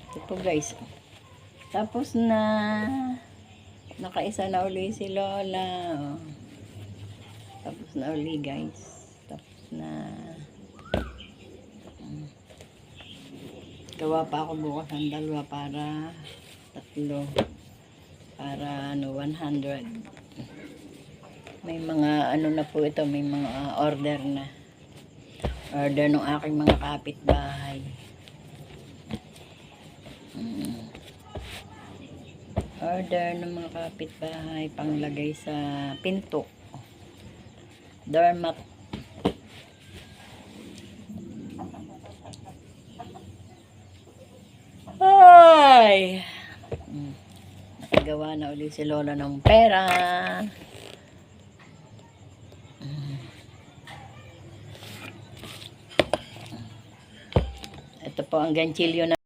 Ito po guys. Tapos na. Nakaisa na uli si Lola. Oh. Tapos na uli guys. Tapos na. Gawa pa ako bukas ng dalawa para tatlo. Para 100. May mga na po ito. May mga order na. Order ng aking mga kapitbahay. Order ng mga kapitbahay panglagay sa pinto. Doormat. Ay! Nakagawa na ulit si Lola ng pera. Ito po ang ganchilyo na